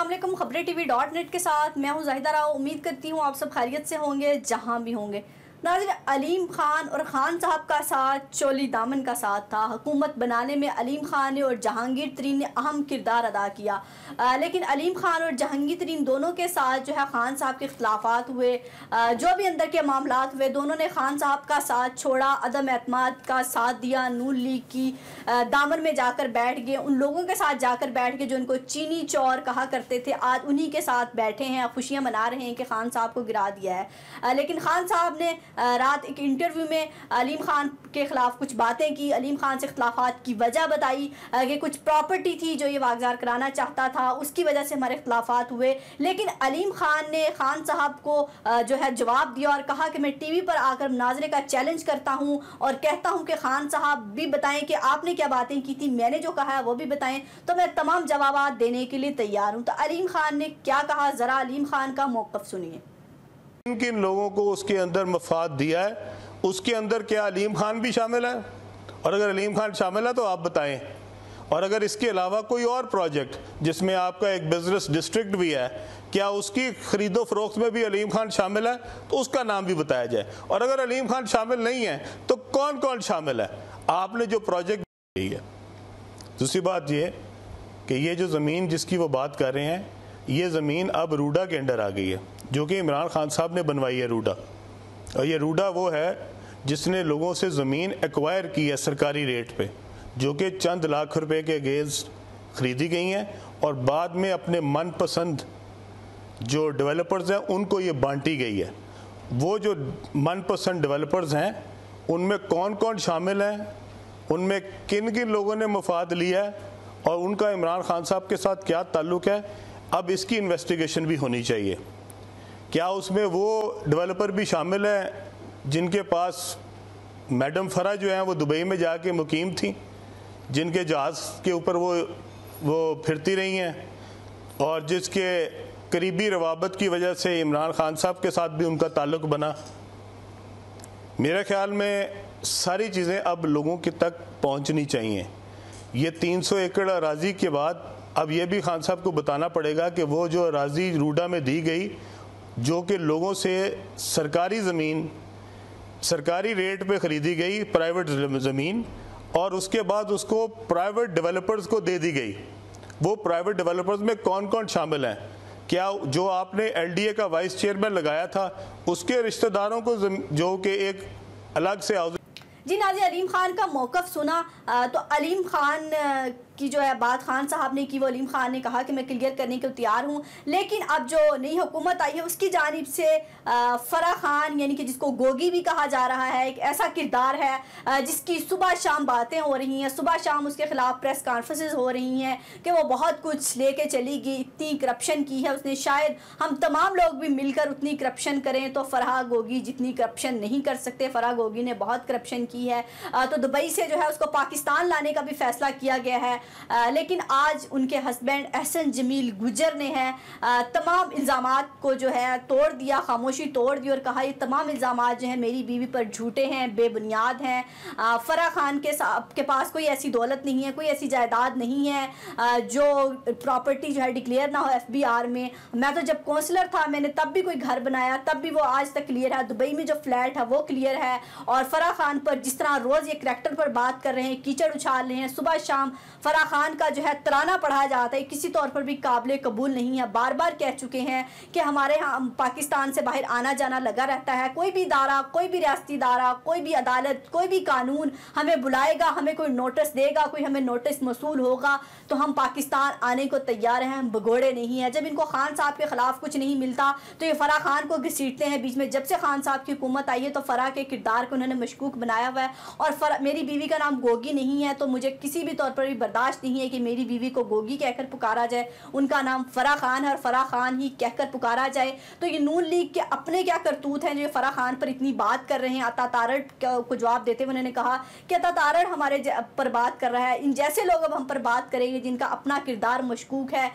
अस्सलाम वालेकुम। खबरें.tv.net के साथ मैं हूं जाहिदा राव। उम्मीद करती हूं आप सब खैरियत से होंगे जहां भी होंगे। नाज़रीन, अलीम खान और खान साहब का साथ चोली दामन का साथ था। हुकूमत बनाने में अलीम खान ने और जहांगीर तरीन ने अहम किरदार अदा किया, लेकिन अलीम खान और जहांगीर तरीन दोनों के साथ जो है खान साहब के खिलाफात हुए। जो भी अंदर के मामलात हुए, दोनों ने खान साहब का साथ छोड़ा, अदम एतमाद का साथ दिया, नून लीग की दामन में जाकर बैठ गए। उन लोगों के साथ जाकर बैठ गए जो उनको चीनी चौर कहा करते थे। आज उन्हीं के साथ बैठे हैं, खुशियाँ मना रहे हैं कि खान साहब को गिरा दिया है। लेकिन खान साहब ने रात एक इंटरव्यू में अलीम खान के ख़िलाफ़ कुछ बातें की, अलीम खान से इख्तिलाफ़ात की वजह बताई कि कुछ प्रॉपर्टी थी जो ये वागजार कराना चाहता था, उसकी वजह से हमारे इख्तिलाफ़ात हुए। लेकिन अलीम खान ने खान साहब को जो है जवाब दिया और कहा कि मैं टीवी पर आकर मुनाज़रे का चैलेंज करता हूँ और कहता हूँ कि खान साहब भी बताएं कि आपने क्या बातें की थी, मैंने जो कहा है वो भी बताएं, तो मैं तमाम जवाब देने के लिए तैयार हूँ। तो अलीम खान ने क्या कहा, ज़रा अलीम खान का मौक़िफ़ सुनिए। किन लोगों को उसके अंदर मफाद दिया है, उसके अंदर क्या अलीम खान भी शामिल है? और अगर अलीम खान शामिल है तो आप बताएं। और अगर इसके अलावा कोई और प्रोजेक्ट जिसमें आपका एक बिजनेस डिस्ट्रिक्ट भी है, क्या उसकी खरीदो फरोख्त में भी अलीम खान शामिल है तो उसका नाम भी बताया जाए। और अगर अलीम खान शामिल नहीं है तो कौन कौन शामिल है, आपने जो प्रोजेक्ट की है। दूसरी बात ये कि ये जो ज़मीन जिसकी वो बात कर रहे हैं, ये ज़मीन अब रूडा के अंडर आ गई है, जो कि इमरान खान साहब ने बनवाई है रूडा। और ये रूडा वो है जिसने लोगों से ज़मीन एक्वायर की है सरकारी रेट पे, जो कि चंद लाख रुपए के अगेंस्ट ख़रीदी गई हैं और बाद में अपने मनपसंद जो डेवलपर्स हैं उनको ये बांटी गई है। वो जो मनपसंद डेवलपर्स हैं उनमें कौन कौन शामिल हैं, उनमें किन किन लोगों ने मफाद लिया है और उनका इमरान खान साहब के साथ क्या ताल्लुक़ है, अब इसकी इन्वेस्टिगेशन भी होनी चाहिए। क्या उसमें वो डेवलपर भी शामिल हैं जिनके पास मैडम फरा जो हैं वो दुबई में जाके मुकीम थी, जिनके जहाज़ के ऊपर वो फिरती रही हैं और जिसके करीबी रवाबत की वजह से इमरान खान साहब के साथ भी उनका ताल्लुक़ बना। मेरे ख्याल में सारी चीज़ें अब लोगों के तक पहुंचनी चाहिए। ये 300 एकड़ अराज़ी के बाद अब ये भी खान साहब को बताना पड़ेगा कि वो जो अराज़ी रूडा में दी गई, जो कि लोगों से सरकारी ज़मीन सरकारी रेट पे ख़रीदी गई, प्राइवेट ज़मीन, और उसके बाद उसको प्राइवेट डेवलपर्स को दे दी गई, वो प्राइवेट डेवलपर्स में कौन कौन शामिल हैं? क्या जो आपने LDA का वाइस चेयरमैन लगाया था उसके रिश्तेदारों को जो कि एक अलग से जी नाज़रीन, अलीम खान का मौक़िफ़ सुना तो अलीम खान की जो है बात खान साहब ने की, वो अलीम खान ने कहा कि मैं क्लियर करने को तैयार हूँ। लेकिन अब जो नई हुकूमत आई है उसकी जानिब से फरा खान, यानी कि जिसको गोगी भी कहा जा रहा है, एक ऐसा किरदार है जिसकी सुबह शाम बातें हो रही हैं, सुबह शाम उसके ख़िलाफ़ प्रेस कॉन्फ्रेंसेस हो रही हैं कि वो बहुत कुछ लेके चली गई, इतनी करप्शन की है उसने, शायद हम तमाम लोग भी मिलकर उतनी करप्शन करें तो फराह गोगी जितनी करप्शन नहीं कर सकते। फराह गोगी ने बहुत करप्शन की है। तो दुबई से जो है उसको पाकिस्तान लाने का भी फैसला किया गया है। लेकिन आज उनके हस्बैंड एहसन जमील गुजर ने है तमाम इल्ज़ामात को जो है तोड़ दिया, खामोशी तोड़ दी और कहा ये तमाम इल्ज़ामात जो है मेरी बीवी पर झूठे हैं, बेबुनियाद हैं। फराह खान के पास कोई ऐसी दौलत नहीं है, कोई ऐसी जायदाद नहीं है जो प्रॉपर्टी जो है डिक्लेयर ना हो FBR में। मैं तो जब काउंसलर था मैंने तब भी कोई घर बनाया, तब भी वो आज तक क्लियर है। दुबई में जो फ्लैट है वो क्लियर है। और फराह खान पर जिस तरह रोज़ ये करैक्टर पर बात कर रहे हैं, कीचड़ उछाल रहे हैं, सुबह शाम फराह खान का जो है तराना पढ़ा जाता है, किसी तौर पर भी काबिल कबूल नहीं है। बार बार कह चुके हैं कि हमारे यहाँ पाकिस्तान से बाहर आना जाना लगा रहता है, कोई भी इदारा, कोई भी रियासती इदारा, कोई भी अदालत, कोई भी कानून हमें बुलाएगा, हमें कोई नोटिस देगा, कोई हमें नोटिस मसूल होगा तो हम पाकिस्तान आने को तैयार हैं, हम भगोड़े नहीं हैं। जब इनको खान साहब के ख़िलाफ़ कुछ नहीं मिलता तो ये फराह खान को घसीटते हैं बीच में। जब से खान साहब की हुकूमत आई है तो फराह के किरदार को उन्होंने मशकूक बनाया हुआ है। और मेरी बीवी का नाम गोगी नहीं है तो मुझे किसी भी तौर पर भी बर्दाश्त नहीं है कि मेरी बीवी को गोगी कहकर पुकारा जाए। उनका नाम फराह खान है और फराह खान ही कहकर पुकारा जाए। तो ये नून लीग के अपने क्या करतूत हैं जो फराह खान पर इतनी बात कर रहे हैं। अता तारड़ को जवाब देते हुए उन्होंने कहा कि अता तारड़ हमारे पर बात कर रहा है, इन जैसे लोग अब हम पर बात करेंगे जिनका अपना किरदार मशकूक है,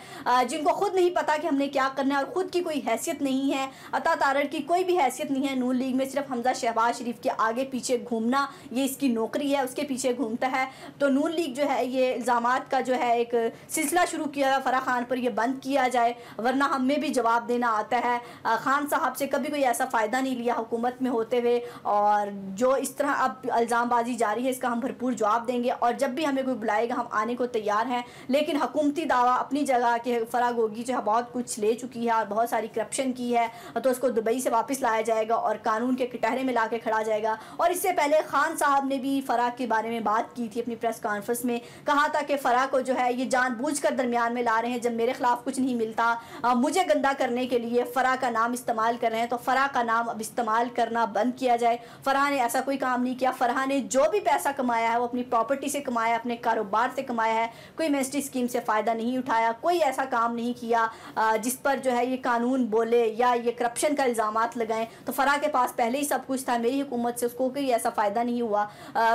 जिनको खुद नहीं पता कि हमने क्या करना है और ख़ुद की कोई हैसियत नहीं है। अता तारड़ की कोई भी हैसियत नहीं है नून लीग में, सिर्फ हमजा शहबाज शरीफ के आगे पीछे घूमना ये इसकी नौकरी है, उसके पीछे घूमता है। तो नून लीग जो है ये इल्ज़ाम इल्ज़ामात का जो है एक सिलसिला शुरू किया है फराह खान पर, ये बंद किया जाए, वरना हमें भी जवाब देना आता है। खान साहब से कभी कोई ऐसा फ़ायदा नहीं लिया हुकूमत में होते हुए, और जो इस तरह अब इल्ज़ामबाजी जारी है इसका हम भरपूर जवाब देंगे, और जब भी हमें कोई बुलाएगा हम आने को तैयार हैं। लेकिन हुकूमती दावा अपनी जगह कि फराह गोगी जो है बहुत कुछ ले चुकी है और बहुत सारी करप्शन की है, तो उसको दुबई से वापस लाया जाएगा और कानून के कटहरे में ला के खड़ा जाएगा। और इससे पहले खान साहब ने भी फराह के बारे में बात की थी अपनी प्रेस कॉन्फ्रेंस में, कहा था कि फराह को जो है ये जानबूझकर दरमियान में ला रहे हैं, जब मेरे खिलाफ कुछ नहीं मिलता मुझे गंदा करने के लिए फराह का नाम इस्तेमाल कर रहे हैं, तो फराह का नाम अब इस्तेमाल करना बंद किया जाए। फराह ने ऐसा कोई काम नहीं किया। फराह ने जो भी पैसा कमाया है वो अपनी प्रॉपर्टी से कमाया है, अपने कारोबार से कमाया है, कोई मिनिस्ट्री स्कीम से फ़ायदा नहीं उठाया, कोई ऐसा काम नहीं किया जिस पर जो है ये कानून बोले या ये करप्शन का इल्ज़ामात लगाएं। तो फराह के पास पहले ही सब कुछ था, मेरी हुकूमत से उसको कोई ऐसा फ़ायदा नहीं हुआ।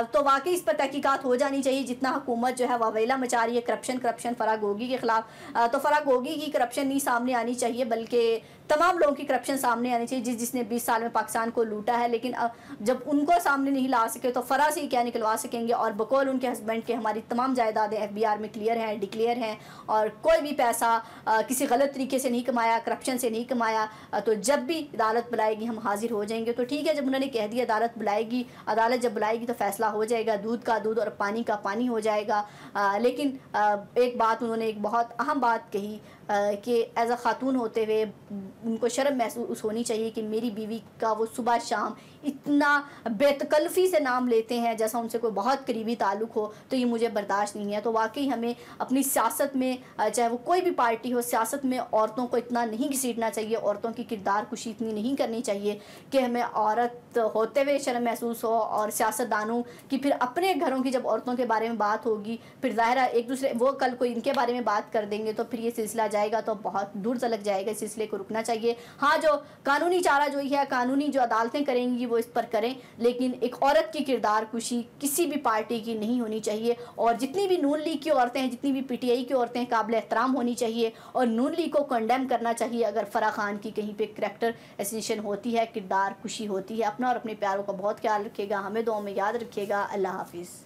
तो वाकई इस पर तहकीकात हो जानी चाहिए। जितना हुकूमत जो है वावेला मचा रही है करप्शन फराह गोगी के खिलाफ, तो फराह गोगी की करप्शन नहीं सामने आनी चाहिए बल्कि तमाम लोगों की करप्शन सामने आनी चाहिए जिसने 20 साल में पाकिस्तान को लूटा है। लेकिन जब उनको सामने नहीं ला सके तो फराह से ही क्या निकलवा सकेंगे। और बकौल उनके हस्बैंड के हमारी तमाम जायदादें FBI में क्लियर हैं, डिक्लेयर हैं, और कोई भी पैसा किसी गलत तरीके से नहीं कमाया, करप्शन से नहीं कमाया। तो जब भी अदालत बुलाएगी हम हाजिर हो जाएंगे। तो ठीक है, जब उन्होंने कह दिया अदालत बुलाएगी, अदालत जब बुलाएगी तो फैसला हो जाएगा, दूध का दूध और पानी का पानी हो जाएगा। लेकिन एक बात उन्होंने एक बहुत अहम बात कही कि एज अ ख़ातून होते हुए उनको शर्म महसूस होनी चाहिए कि मेरी बीवी का वो सुबह शाम इतना बेतकल्फ़ी से नाम लेते हैं जैसा उनसे कोई बहुत करीबी ताल्लुक़ हो, तो ये मुझे बर्दाश्त नहीं है। तो वाकई हमें अपनी सियासत में, चाहे वो कोई भी पार्टी हो, सियासत में औरतों को इतना नहीं घसीटना चाहिए, औरतों की किरदार कुशी इतनी नहीं करनी चाहिए कि हमें औरत होते हुए शर्म महसूस हो। और सियासतदानों की फिर अपने घरों की जब औरतों के बारे में बात होगी, फिर ज़ाहिर है एक दूसरे वो कल कोई इनके बारे में बात कर देंगे तो फिर ये सिलसिला जाएगा तो बहुत दूर तलक जाएगा। इस सिलसिले को रुकना चाहिए। हाँ, जो कानूनी चाराजोई है, कानूनी जो अदालतें करेंगी वो इस पर करें, लेकिन एक औरत की किरदार कुशी किसी भी पार्टी की नहीं होनी चाहिए। और जितनी भी नून लीग की औरतें हैं, जितनी भी PTI की औरतें हैं, काबिल एहतराम होनी चाहिए और नून लीग को कंडेम करना चाहिए अगर फराह खान की कहीं पे करैक्टर एसेसिनेशन होती है, किरदार कुशी होती है। अपना और अपने प्यारों का बहुत ख्याल रखिएगा, हमें दुआ में याद रखिएगा। अल्लाह हाफिज़।